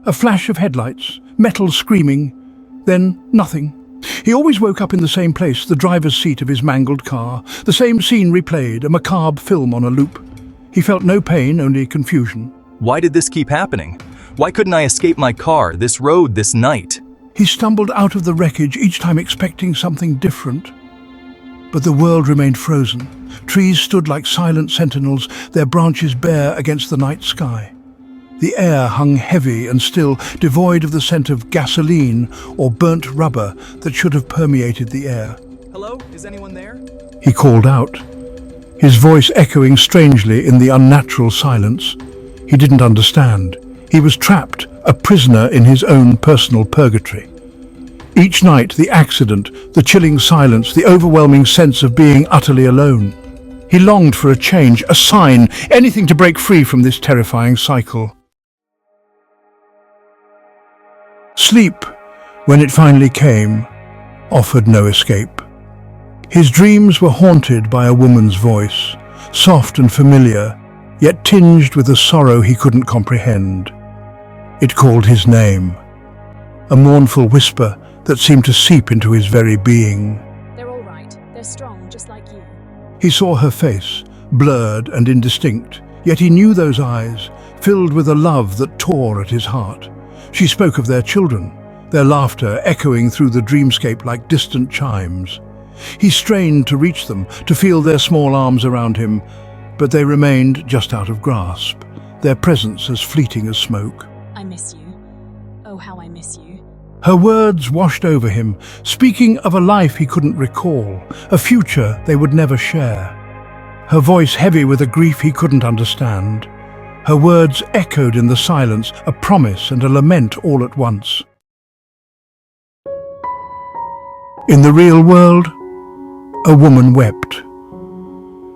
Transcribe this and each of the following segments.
A flash of headlights, metal screaming, then nothing. He always woke up in the same place, the driver's seat of his mangled car, the same scene replayed, a macabre film on a loop. He felt no pain, only confusion. Why did this keep happening? Why couldn't I escape my car, this road, this night? He stumbled out of the wreckage, each time expecting something different. But the world remained frozen. Trees stood like silent sentinels, their branches bare against the night sky. The air hung heavy and still, devoid of the scent of gasoline or burnt rubber that should have permeated the air. Hello? Is anyone there? He called out, his voice echoing strangely in the unnatural silence. He didn't understand. He was trapped, a prisoner in his own personal purgatory. Each night, the accident, the chilling silence, the overwhelming sense of being utterly alone. He longed for a change, a sign, anything to break free from this terrifying cycle. Sleep, when it finally came, offered no escape. His dreams were haunted by a woman's voice, soft and familiar, yet tinged with a sorrow he couldn't comprehend. It called his name, a mournful whisper that seemed to seep into his very being. They're all right. They're strong, just like you. He saw her face, blurred and indistinct, yet he knew those eyes, filled with a love that tore at his heart. She spoke of their children, their laughter echoing through the dreamscape like distant chimes. He strained to reach them, to feel their small arms around him, but they remained just out of grasp, their presence as fleeting as smoke. I miss you. Oh, how I miss you. Her words washed over him, speaking of a life he couldn't recall, a future they would never share. Her voice heavy with a grief he couldn't understand. Her words echoed in the silence, a promise and a lament all at once. In the real world, a woman wept.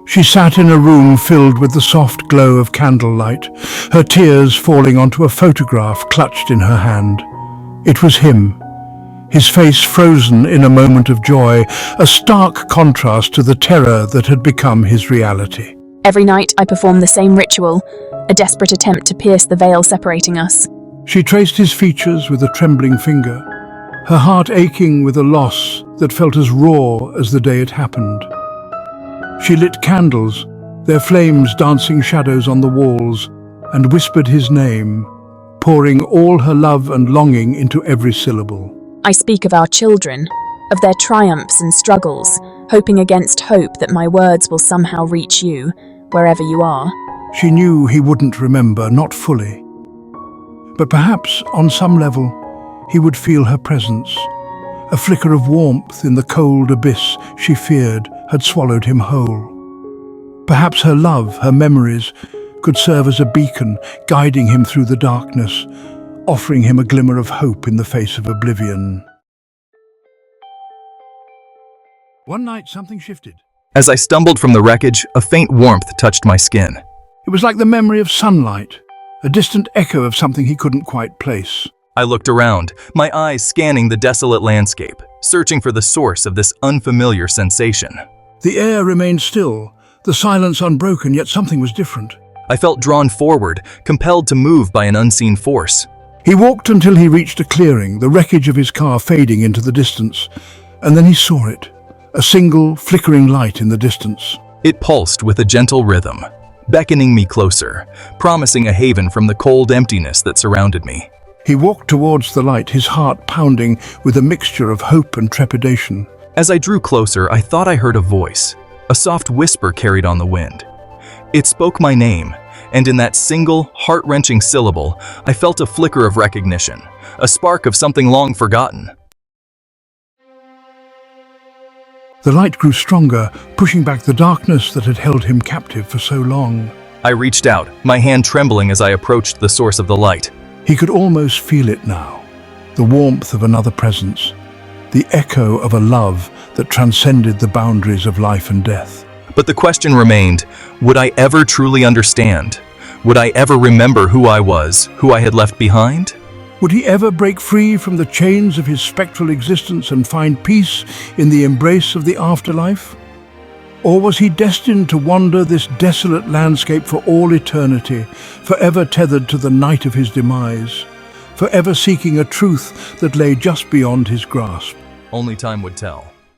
She sat in a room filled with the soft glow of candlelight, her tears falling onto a photograph clutched in her hand. It was him, his face frozen in a moment of joy, a stark contrast to the terror that had become his reality. Every night I perform the same ritual, a desperate attempt to pierce the veil separating us. She traced his features with a trembling finger, her heart aching with a loss that felt as raw as the day it happened. She lit candles, their flames dancing shadows on the walls, and whispered his name, pouring all her love and longing into every syllable. I speak of our children, of their triumphs and struggles, hoping against hope that my words will somehow reach you, wherever you are. She knew he wouldn't remember, not fully. But perhaps, on some level, he would feel her presence. A flicker of warmth in the cold abyss she feared had swallowed him whole. Perhaps her love, her memories, could serve as a beacon, guiding him through the darkness, offering him a glimmer of hope in the face of oblivion. One night, something shifted. As I stumbled from the wreckage, a faint warmth touched my skin. It was like the memory of sunlight, a distant echo of something he couldn't quite place. I looked around, my eyes scanning the desolate landscape, searching for the source of this unfamiliar sensation. The air remained still, the silence unbroken, yet something was different. I felt drawn forward, compelled to move by an unseen force. He walked until he reached a clearing, the wreckage of his car fading into the distance, and then he saw it, a single, flickering light in the distance. It pulsed with a gentle rhythm, beckoning me closer, promising a haven from the cold emptiness that surrounded me. He walked towards the light, his heart pounding with a mixture of hope and trepidation. As I drew closer, I thought I heard a voice, a soft whisper carried on the wind. It spoke my name, and in that single, heart-wrenching syllable, I felt a flicker of recognition, a spark of something long forgotten. The light grew stronger, pushing back the darkness that had held him captive for so long. I reached out, my hand trembling as I approached the source of the light. He could almost feel it now, the warmth of another presence, the echo of a love that transcended the boundaries of life and death. But the question remained, would I ever truly understand? Would I ever remember who I was, who I had left behind? Would he ever break free from the chains of his spectral existence and find peace in the embrace of the afterlife? Or was he destined to wander this desolate landscape for all eternity, forever tethered to the night of his demise, forever seeking a truth that lay just beyond his grasp. Only time would tell.